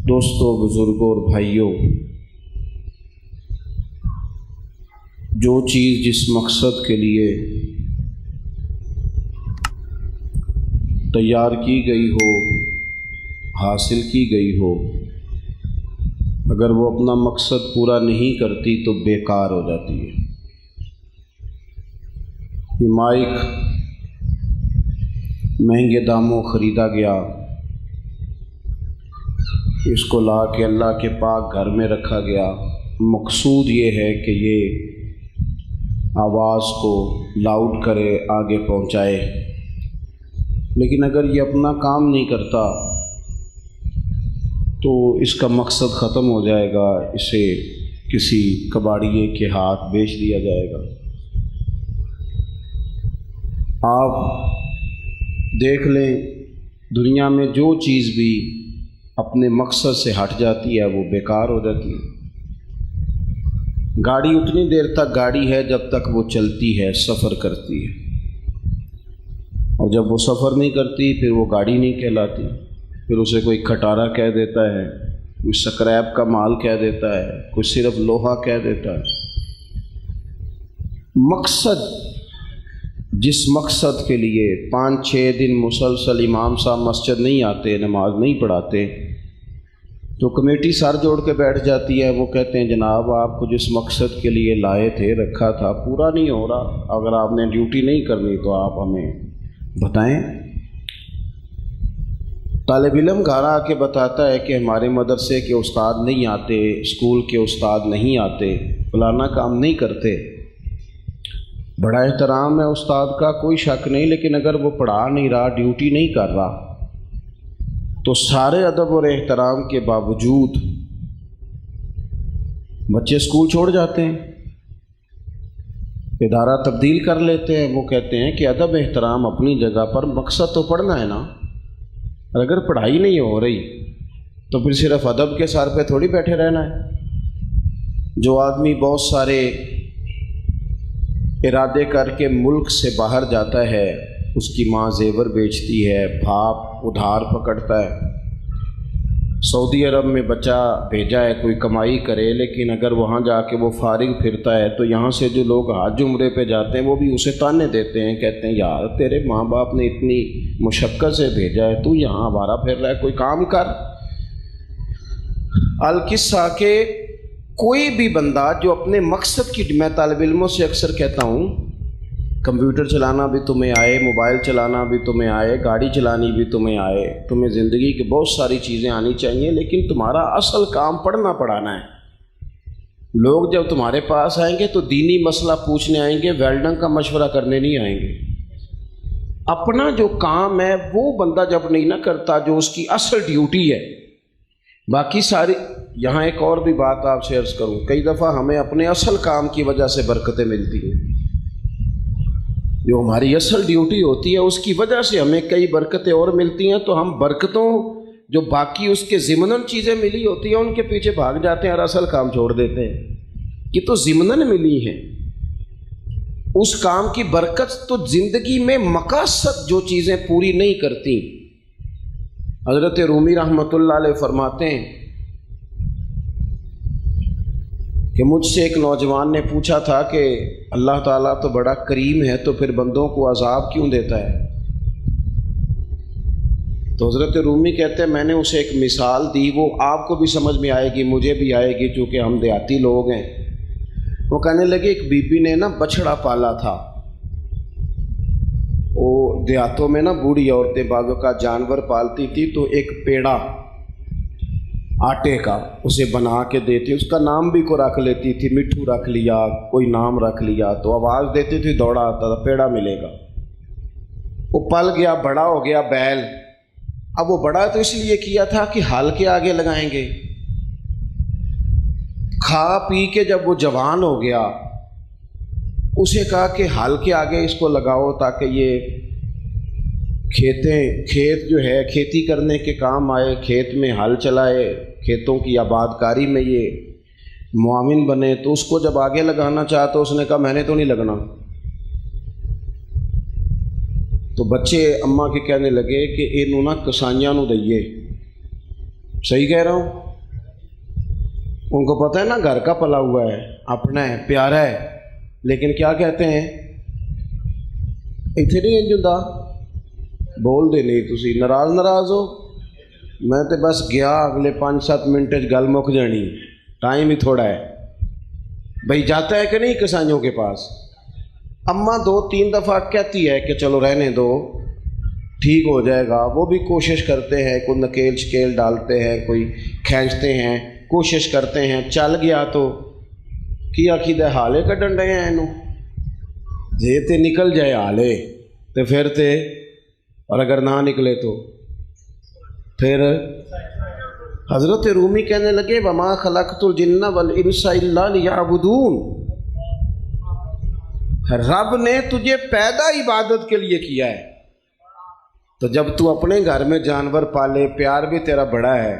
دوستوں، بزرگوں اور بھائیوں، جو چیز جس مقصد کے لیے تیار کی گئی ہو، حاصل کی گئی ہو، اگر وہ اپنا مقصد پورا نہیں کرتی تو بیکار ہو جاتی ہے۔ یہ مائک مہنگے داموں خریدا گیا، اس کو لا کے اللہ کے پاک گھر میں رکھا گیا۔ مقصود یہ ہے کہ یہ آواز کو لاؤڈ کرے، آگے پہنچائے، لیکن اگر یہ اپنا کام نہیں کرتا تو اس کا مقصد ختم ہو جائے گا، اسے کسی کباڑیے کے ہاتھ بیچ دیا جائے گا۔ آپ دیکھ لیں، دنیا میں جو چیز بھی اپنے مقصد سے ہٹ جاتی ہے وہ بیکار ہو جاتی ہے۔ گاڑی اتنی دیر تک گاڑی ہے جب تک وہ چلتی ہے، سفر کرتی ہے، اور جب وہ سفر نہیں کرتی پھر وہ گاڑی نہیں کہلاتی، پھر اسے کوئی کھٹارا کہہ دیتا ہے، کوئی سکریپ کا مال کہہ دیتا ہے، کوئی صرف لوہا کہہ دیتا ہے۔ مقصد، جس مقصد کے لیے 5-6 دن مسلسل امام صاحب مسجد نہیں آتے، نماز نہیں پڑھاتے، تو کمیٹی سر جوڑ کے بیٹھ جاتی ہے، وہ کہتے ہیں جناب آپ کو جس مقصد کے لیے لائے تھے، رکھا تھا، پورا نہیں ہو رہا، اگر آپ نے ڈیوٹی نہیں کرنی تو آپ ہمیں بتائیں۔ طالب علم گھر آ کے بتاتا ہے کہ ہمارے مدرسے کے استاد نہیں آتے، اسکول کے استاد نہیں آتے، فلانا کام نہیں کرتے۔ بڑا احترام ہے استاد کا، کوئی شک نہیں، لیکن اگر وہ پڑھا نہیں رہا، ڈیوٹی نہیں کر رہا، تو سارے ادب اور احترام کے باوجود بچے اسکول چھوڑ جاتے ہیں، ادارہ تبدیل کر لیتے ہیں۔ وہ کہتے ہیں کہ ادب احترام اپنی جگہ پر، مقصد تو پڑھنا ہے نا، اور اگر پڑھائی نہیں ہو رہی تو پھر صرف ادب کے سر پہ تھوڑی بیٹھے رہنا ہے۔ جو آدمی بہت سارے ارادے کر کے ملک سے باہر جاتا ہے، اس کی ماں زیور بیچتی ہے، باپ ادھار پکڑتا ہے، سعودی عرب میں بچہ بھیجا ہے کوئی کمائی کرے، لیکن اگر وہاں جا کے وہ فارغ پھرتا ہے تو یہاں سے جو لوگ حج عمرے پہ جاتے ہیں وہ بھی اسے تانے دیتے ہیں، کہتے ہیں یار تیرے ماں باپ نے اتنی مشقت سے بھیجا ہے، تو یہاں آوارہ پھر رہا ہے، کوئی کام کر۔ القصہ کہ کوئی بھی بندہ جو اپنے مقصد کی، میں طالب علموں سے اکثر کہتا ہوں کمپیوٹر چلانا بھی تمہیں آئے، موبائل چلانا بھی تمہیں آئے، گاڑی چلانی بھی تمہیں آئے، تمہیں زندگی کی بہت ساری چیزیں آنی چاہیے، لیکن تمہارا اصل کام پڑھنا پڑھانا ہے۔ لوگ جب تمہارے پاس آئیں گے تو دینی مسئلہ پوچھنے آئیں گے، ویلڈنگ کا مشورہ کرنے نہیں آئیں گے۔ اپنا جو کام ہے وہ بندہ جب نہیں نہ کرتا، جو اس کی اصل ڈیوٹی ہے، باقی ساری۔ یہاں ایک اور بھی بات آپ سے عرض کروں، کئی دفعہ ہمیں اپنے اصل کام کی وجہ سے برکتیں ملتی ہیں، جو ہماری اصل ڈیوٹی ہوتی ہے اس کی وجہ سے ہمیں کئی برکتیں اور ملتی ہیں، تو ہم برکتوں جو باقی اس کے ضمناً چیزیں ملی ہوتی ہیں ان کے پیچھے بھاگ جاتے ہیں اور اصل کام چھوڑ دیتے ہیں۔ یہ تو ضمناً ملی ہیں، اس کام کی برکت تو زندگی میں مقاصد جو چیزیں پوری نہیں کرتی۔ حضرت رومی رحمۃ اللہ علیہ فرماتے ہیں کہ مجھ سے ایک نوجوان نے پوچھا تھا کہ اللہ تعالیٰ تو بڑا کریم ہے، تو پھر بندوں کو عذاب کیوں دیتا ہے؟ تو حضرت رومی کہتے ہیں میں نے اسے ایک مثال دی، وہ آپ کو بھی سمجھ میں آئے گی، مجھے بھی آئے گی چونکہ ہم دیہاتی لوگ ہیں۔ وہ کہنے لگے ایک بی بی نے نا بچھڑا پالا تھا، وہ دیہاتوں میں نا بوڑھی عورتیں بعض اوقات جانور پالتی تھی، تو ایک پیڑا آٹے کا اسے بنا کے دیتی، اس کا نام بھی کو رکھ لیتی تھی، مٹھو رکھ لیا، کوئی نام رکھ لیا، تو آواز دیتی تھی، دوڑا آتا تھا پیڑا ملے گا۔ وہ پل گیا، بڑا ہو گیا بیل۔ اب وہ بڑا تو اس لیے کیا تھا کہ ہل کے آگے لگائیں گے، کھا پی کے جب وہ جوان ہو گیا اسے کہا کہ ہل کے آگے اس کو لگاؤ تاکہ یہ کھیت جو ہے کھیتی کرنے کے کام آئے، کھیت میں ہل چلائے، کھیتوں کی آباد کاری میں یہ معاون بنے۔ تو اس کو جب آگے لگانا چاہا تو اس نے کہا میں نے تو نہیں لگنا۔ تو بچے اماں کے کہنے لگے کہ اینوں نا کسائیاں نو دئیے، صحیح کہہ رہا ہوں؟ ان کو پتہ ہے نا گھر کا پلا ہوا ہے، اپنا ہے، پیارا ہے، لیکن کیا کہتے ہیں اتنے نہیں انجدا بول دے نہیں تسی ناراض ہو، میں تو بس گیا اگلے 5-7 منٹ گل مک جانی، ٹائم ہی تھوڑا ہے۔ بھائی جاتا ہے کہ نہیں کسانیوں کے پاس، اماں 2-3 دفعہ کہتی ہے کہ چلو رہنے دو ٹھیک ہو جائے گا، وہ بھی کوشش کرتے ہیں، کوئی نکیل شکیل ڈالتے ہیں، کوئی کھینچتے ہیں، کوشش کرتے ہیں، چل گیا تو کی آخید حالے کڈن رہے ہیں اینو جے تے نکل جائے حالے تو پھر تے، اور اگر نہ نکلے تو پھر حضرت رومی کہنے لگے وما خلقت الجن والانس الا لیعبدون، رب نے تجھے پیدا عبادت کے لیے کیا ہے، تو جب تو اپنے گھر میں جانور پالے، پیار بھی تیرا بڑا ہے،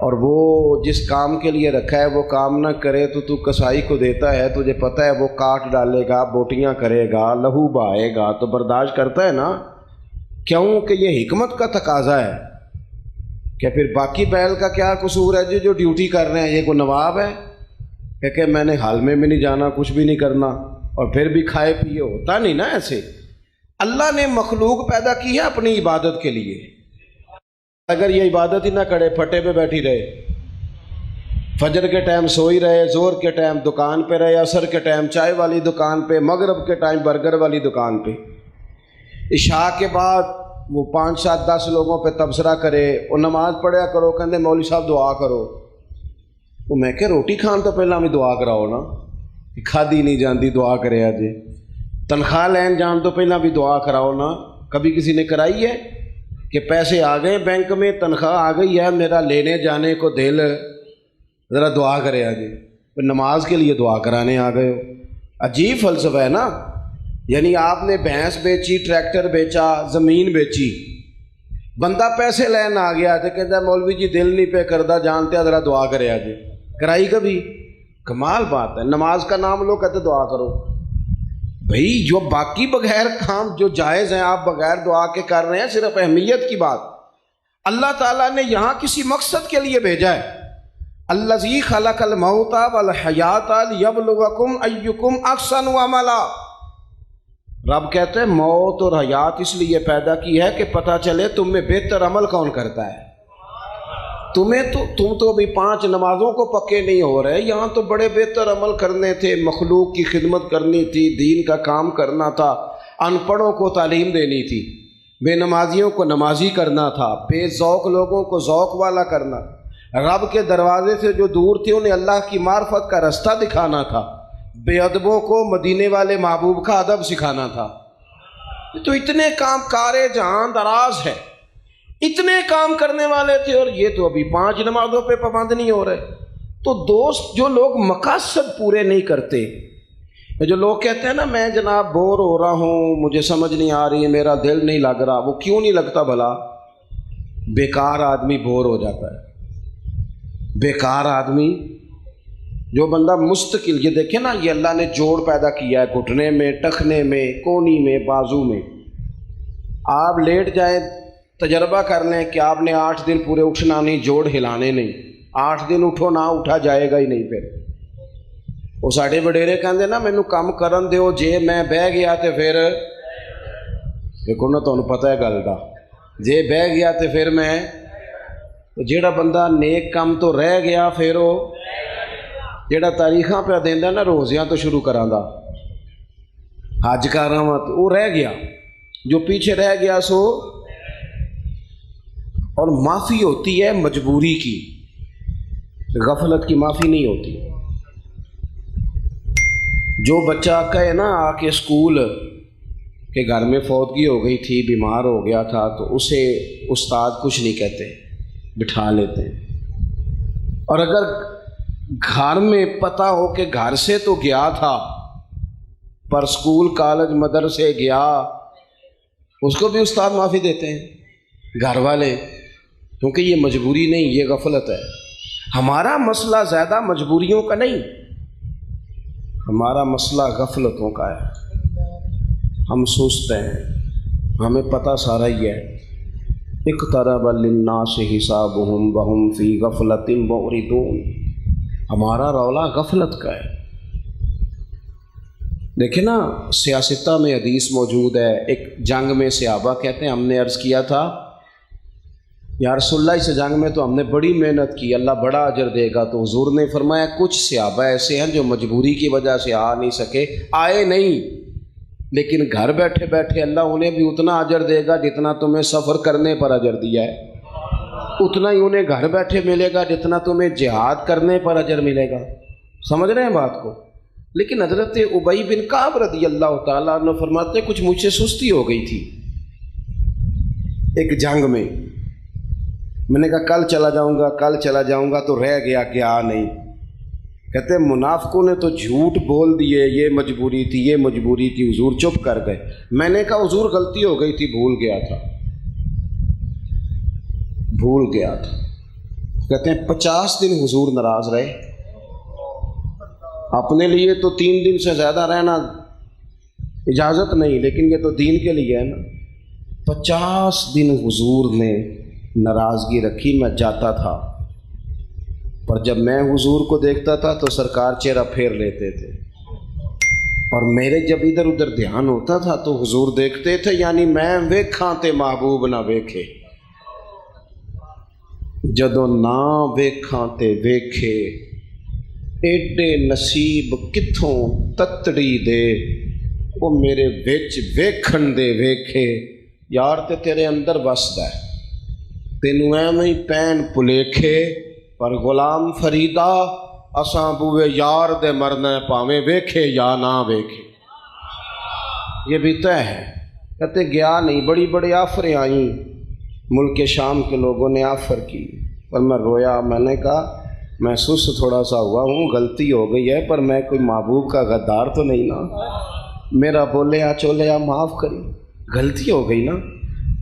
اور وہ جس کام کے لیے رکھا ہے وہ کام نہ کرے تو کسائی کو دیتا ہے، تجھے پتہ ہے وہ کاٹ ڈالے گا، بوٹیاں کرے گا، لہو بہائے گا، تو برداشت کرتا ہے نا؟ کیوں کہ یہ حکمت کا تقاضا ہے کہ پھر باقی بیل کا کیا قصور ہے جو ڈیوٹی کر رہے ہیں؟ یہ کوئی نواب ہے کہ میں نے حال میں بھی نہیں جانا، کچھ بھی نہیں کرنا، اور پھر بھی کھائے پیے؟ ہوتا نہیں نا ایسے۔ اللہ نے مخلوق پیدا کی ہے اپنی عبادت کے لیے، اگر یہ عبادت ہی نہ کرے، پھٹے پہ بیٹھی رہے، فجر کے ٹائم سوئی رہے، ظہر کے ٹائم دکان پہ رہے، عصر کے ٹائم چائے والی دکان پہ، مغرب کے ٹائم برگر والی دکان پہ، عشاء کے بعد وہ 5-7-10 لوگوں پہ تبصرہ کرے، اور نماز پڑھیا کرو، کہندے مولوی صاحب دعا کرو، تو میں کہ روٹی کھان تو پہلا بھی دعا کراؤ نا، کھادی نہیں جاندی دعا کرے آجے، تنخواہ لین جان تو پہلا بھی دعا کراؤ نا۔ کبھی کسی نے کرائی ہے کہ پیسے آ گئے بینک میں، تنخواہ آ گئی ہے، میرا لینے جانے کو دل، ذرا دعا کرے آجے، نماز کے لیے دعا کرانے آ گئے ہو؟ عجیب فلسفہ ہے نا۔ یعنی آپ نے بھینس بیچی، ٹریکٹر بیچا، زمین بیچی، بندہ پیسے لین آ گیا تو کہتا ہے مولوی جی دل نہیں پہ کردہ، جانتے ذرا دعا کرے آجے، کرائی کبھی؟ کمال بات ہے، نماز کا نام لو کہتے دعا کرو۔ بھئی جو باقی بغیر کام جو جائز ہیں آپ بغیر دعا کے کر رہے ہیں، صرف اہمیت کی بات، اللہ تعالیٰ نے یہاں کسی مقصد کے لیے بھیجا ہے۔ الذی خلق الموت والحیات لیبلوکم ایکم احسن عملا، رب کہتے ہیں موت اور حیات اس لیے پیدا کی ہے کہ پتہ چلے تم میں بہتر عمل کون کرتا ہے۔ تم تو ابھی 5 نمازوں کو پکے نہیں ہو رہے، یہاں تو بڑے بہتر عمل کرنے تھے، مخلوق کی خدمت کرنی تھی، دین کا کام کرنا تھا، ان پڑھوں کو تعلیم دینی تھی، بے نمازیوں کو نمازی کرنا تھا، بے ذوق لوگوں کو ذوق والا کرنا، رب کے دروازے سے جو دور تھے انہیں اللہ کی معرفت کا رستہ دکھانا تھا، بے ادبوں کو مدینے والے محبوب کا ادب سکھانا تھا۔ تو اتنے کام کارے جہاں دراز ہے، اتنے کام کرنے والے تھے، اور یہ تو ابھی 5 نمازوں پہ پابند نہیں ہو رہے۔ تو دوست، جو لوگ مقاصد پورے نہیں کرتے، جو لوگ کہتے ہیں نا میں جناب بور ہو رہا ہوں، مجھے سمجھ نہیں آ رہی، میرا دل نہیں لگ رہا، وہ کیوں نہیں لگتا بھلا؟ بیکار آدمی بور ہو جاتا ہے، بیکار آدمی، جو بندہ مستقل، یہ دیکھیں نا، یہ اللہ نے جوڑ پیدا کیا ہے گھٹنے میں، ٹخنے میں، کونی میں، بازو میں، آپ لیٹ جائیں تجربہ کر لیں کہ آپ نے 8 دن پورے اٹھنا نہیں، جوڑ ہلانے نہیں، 8 دن اٹھو نہ اٹھا جائے گا ہی نہیں۔ پھر وہ ساڈے وڈیرے کہندے نا مینوں کم کرن دیو، جے میں بہ گیا تے پھر دیکھو نا، تانوں پتہ ہے گل دا، جے بہ گیا تے پھر میں، تو جیڑا بندہ نیک کم تو رہ گیا، پھر وہ جیڑا تاریخاں پہ دیندا نا روزیاں تو شروع کراں دا، حج کر رہا ہوں، وہ رہ گیا، جو پیچھے رہ گیا سو۔ اور معافی ہوتی ہے مجبوری کی، غفلت کی معافی نہیں ہوتی۔ جو بچہ کہے نا آ کے اسکول کہ گھر میں فوتگی ہو گئی تھی، بیمار ہو گیا تھا، تو اسے استاد کچھ نہیں کہتے، بٹھا لیتے ہیں۔ اور اگر گھر میں پتہ ہو کہ گھر سے تو گیا تھا پر اسکول کالج مدرسے گیا، اس کو بھی استاد معافی دیتے ہیں، گھر والے، کیونکہ یہ مجبوری نہیں، یہ غفلت ہے۔ ہمارا مسئلہ زیادہ مجبوریوں کا نہیں، ہمارا مسئلہ غفلتوں کا ہے۔ ہم سست ہیں، ہمیں پتہ سارا ہی ہے، اقترب للناس حسابهم وهم فی غفلۃ معرضون۔ ہمارا رولا غفلت کا ہے۔ دیکھیں نا، سیاستہ میں حدیث موجود ہے، ایک جنگ میں صحابہ کہتے ہیں، ہم نے عرض کیا تھا یا رسول اللہ اس جنگ میں تو ہم نے بڑی محنت کی، اللہ بڑا اجر دے گا، تو حضور نے فرمایا کچھ صحابہ ایسے ہیں جو مجبوری کی وجہ سے آ نہیں سکے، آئے نہیں، لیکن گھر بیٹھے بیٹھے اللہ انہیں بھی اتنا اجر دے گا جتنا تمہیں سفر کرنے پر اجر دیا ہے، اتنا ہی انہیں گھر بیٹھے ملے گا جتنا تمہیں جہاد کرنے پر اجر ملے گا۔ سمجھ رہے ہیں بات کو؟ لیکن حضرت ابی بن کعب رضی اللہ تعالیٰ عنہ فرماتے کچھ مجھ سے سستی ہو گئی تھی ایک جنگ میں نے کہا کل چلا جاؤں گا، کل چلا جاؤں گا، تو رہ گیا گیا نہیں۔ کہتے منافقوں نے تو جھوٹ بول دیے، یہ مجبوری تھی، یہ مجبوری تھی، حضور چپ کر گئے۔ میں نے کہا حضور غلطی ہو گئی تھی، بھول گیا تھا۔ کہتے ہیں 50 دن حضور ناراض رہے، اپنے لیے تو 3 دن سے زیادہ رہنا اجازت نہیں، لیکن یہ تو دین کے لیے ہے نا۔ 50 دن حضور نے ناراضگی رکھی، میں جاتا تھا، پر جب میں حضور کو دیکھتا تھا تو سرکار چہرہ پھیر لیتے تھے، اور میرے جب ادھر ادھر دھیان ہوتا تھا تو حضور دیکھتے تھے، یعنی میں ویکھاں تے محبوب نہ ویکھے، جدوں نہ ویکھاں تے ویکھے، ایڈے نصیب کتھوں تتڑی دے، وہ میرے وچ ویکھن دے ویکھے، یار تے تیرے اندر وسدا ہے، تینوں ایویں ہی پین پلیکھے، پر غلام فریدا اساں بوئے یار دے مرنا پاویں ویکھے یا نہ ویکھے، یہ بھی طے ہے۔ کہتے گیا نہیں، بڑی بڑی آفریں آئیں، ملک شام کے لوگوں نے آفر کی، پر میں رویا، میں نے کہا محسوس تھوڑا سا ہوا ہوں، غلطی ہو گئی ہے، پر میں کوئی محبوب کا غدار تو نہیں نا، میرا بولیا چولیا معاف کری، غلطی ہو گئی نا۔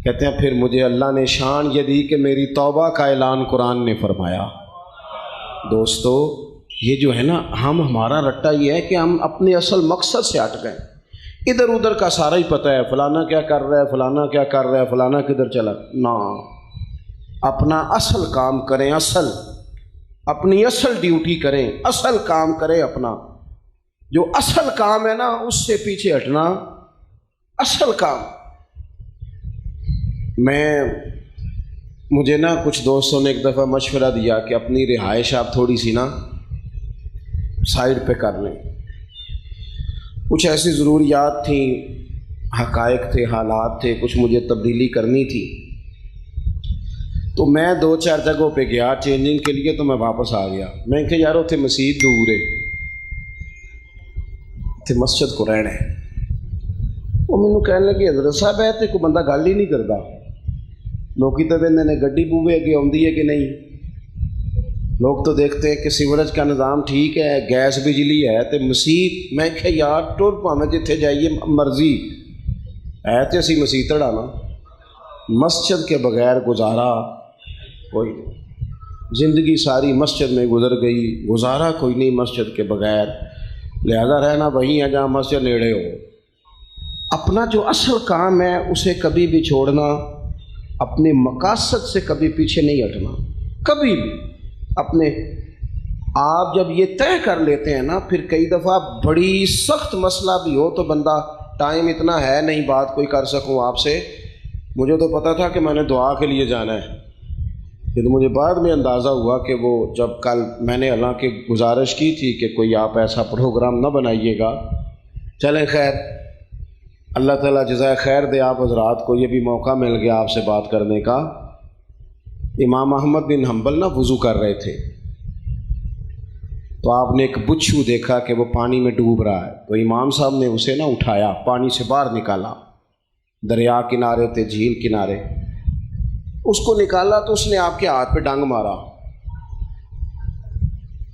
کہتے ہیں پھر مجھے اللہ نے شان یہ دی کہ میری توبہ کا اعلان قرآن نے فرمایا۔ دوستو یہ جو ہے نا، ہمارا رٹا یہ ہے کہ ہم اپنے اصل مقصد سے ہٹ گئے، ادھر ادھر کا سارا ہی پتہ ہے، فلانا کیا کر رہا ہے، فلانا کیا کر رہا ہے، فلانا کدھر چلا، نہ، اپنا اصل کام کریں، اپنی اصل ڈیوٹی کریں، اصل کام کریں اپنا، جو اصل کام ہے نا اس سے پیچھے ہٹنا اصل کام۔ مجھے نا کچھ دوستوں نے ایک دفعہ مشورہ دیا کہ اپنی رہائش آپ تھوڑی سی نا سائڈ پہ کر لیں، کچھ ایسی ضروریات تھیں، حقائق تھے، حالات تھے، کچھ مجھے تبدیلی کرنی تھی، تو میں 2-4 جگہوں پہ گیا چینجنگ کے لیے، تو میں واپس آ گیا۔ میں کہ یار اتنے مسجد دور ہے، اتنے مسجد کو رہنا ہے۔ وہ مینوں کہنے لگے حضرت صاحب ہے تو کوئی بندہ گل ہی نہیں کرتا، لوکی تو کہتے ہیں گڈی بوے اگے آتی ہے کہ نہیں، لوگ تو دیکھتے ہیں کہ سیوریج کا نظام ٹھیک ہے، گیس بجلی ہے، تو مسیت میں کہ یار ٹر پاویں جتھے جائیے مرضی ہے، تو اسی مسیت تڑانا، مسجد کے بغیر گزارا کوئی نہیں، زندگی ساری مسجد میں گزر گئی، گزارا کوئی نہیں مسجد کے بغیر، لہذا رہنا وہیں ہے جہاں مسجد نیڑے ہو۔ اپنا جو اصل کام ہے اسے کبھی بھی چھوڑنا، اپنے مقاصد سے کبھی پیچھے نہیں ہٹنا، کبھی بھی اپنے۔ آپ جب یہ طے کر لیتے ہیں نا، پھر کئی دفعہ بڑی سخت مسئلہ بھی ہو تو بندہ ٹائم اتنا ہے نہیں بات کوئی کر سکوں آپ سے، مجھے تو پتا تھا کہ میں نے دعا کے لیے جانا ہے، لیکن مجھے بعد میں اندازہ ہوا کہ وہ جب کل میں نے حالانکہ گزارش کی تھی کہ کوئی آپ ایسا پروگرام نہ بنائیے گا، چلیں خیر، اللہ تعالیٰ جزائے خیر دے آپ حضرات کو، یہ بھی موقع مل گیا آپ سے بات کرنے کا۔ امام احمد بن حنبل نا وضو کر رہے تھے، تو آپ نے ایک بچھو دیکھا کہ وہ پانی میں ڈوب رہا ہے، تو امام صاحب نے اسے نا اٹھایا، پانی سے باہر نکالا، دریا کنارے تھے، جھیل کنارے، اس کو نکالا تو اس نے آپ کے ہاتھ پہ ڈنگ مارا،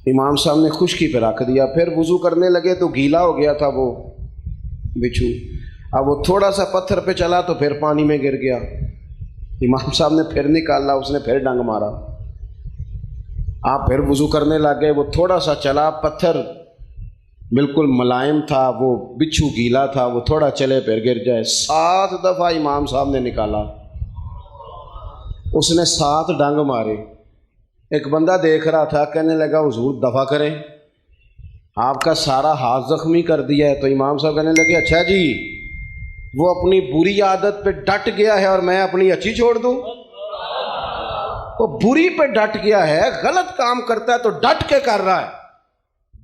امام صاحب نے خشکی پہ رکھ دیا، پھر وضو کرنے لگے تو گیلا ہو گیا تھا وہ بچھو، اب وہ تھوڑا سا پتھر پہ چلا تو پھر پانی میں گر گیا، امام صاحب نے پھر نکالا، اس نے پھر ڈنگ مارا، آپ پھر وضو کرنے لگ گئے، وہ تھوڑا سا چلا، پتھر بالکل ملائم تھا، وہ بچھو گیلا تھا، وہ تھوڑا چلے پھر گر جائے، 7 دفعہ امام صاحب نے نکالا، اس نے 7 ڈنگ مارے. ایک بندہ دیکھ رہا تھا, کہنے لگا حضور دفع کریں, آپ کا سارا ہاتھ زخمی کر دیا ہے. تو امام صاحب کہنے لگے اچھا جی, وہ اپنی بری عادت پہ ڈٹ گیا ہے اور میں اپنی اچھی چھوڑ دوں؟ وہ بری پہ ڈٹ گیا ہے, غلط کام کرتا ہے تو ڈٹ کے کر رہا ہے,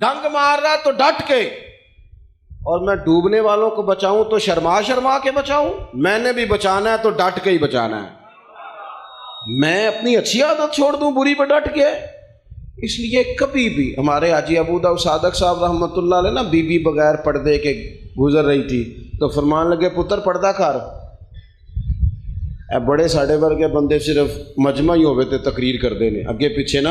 ڈنگ مار رہا ہے تو ڈٹ کے. اور میں ڈوبنے والوں کو بچاؤں تو شرما شرما کے بچاؤں؟ میں نے بھی بچانا ہے تو ڈٹ کے ہی بچانا ہے. میں اپنی اچھی عادت چھوڑ دوں بری پہ ڈٹ کے؟ اس لیے کبھی بھی ہمارے حاجی ابو داؤد صادق صاحب رحمۃ اللہ علیہ نا, بی بی بغیر پردے کے گزر رہی تھی تو فرمان لگے پتر پردہ کر. اے بڑے ساڑے ورگے بندے صرف مجمع ہی ہوئے تے تقریر کر دینے, اگے پیچھے نہ.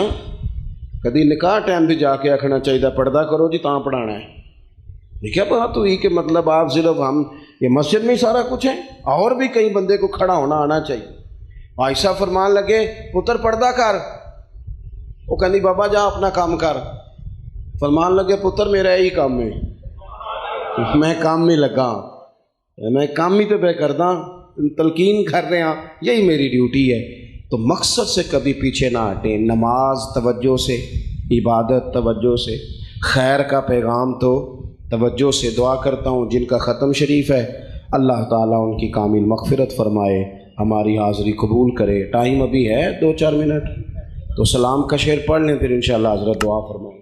کدی نکاح ٹائم بھی جا کے آکھنا چاہیے پردہ کرو جی تاں پڑھانا ہے. دیکھا بات ہوئی کہ مطلب آپ صرف ہم یہ مسجد میں ہی سارا کچھ ہے, اور بھی کئی بندے کو کھڑا ہونا آنا چاہیے. عائشہ فرمان لگے پتر پردہ کر, وہ کہنی بابا جا اپنا کام کر. فرمان لگے پتر میرا یہی کام ہے, میں کام میں لگا, میں کام ہی تو پہ کردا, تلقین کر رہے ہیں, یہی میری ڈیوٹی ہے. تو مقصد سے کبھی پیچھے نہ ہٹیں. نماز توجہ سے, عبادت توجہ سے, خیر کا پیغام تو توجہ سے. دعا کرتا ہوں جن کا ختم شریف ہے اللہ تعالیٰ ان کی کامل مغفرت فرمائے, ہماری حاضری قبول کرے. ٹائم ابھی ہے 2-4 منٹ, تو سلام کا شعر پڑھ لیں, پھر انشاءاللہ حضرت دعا فرمائیں.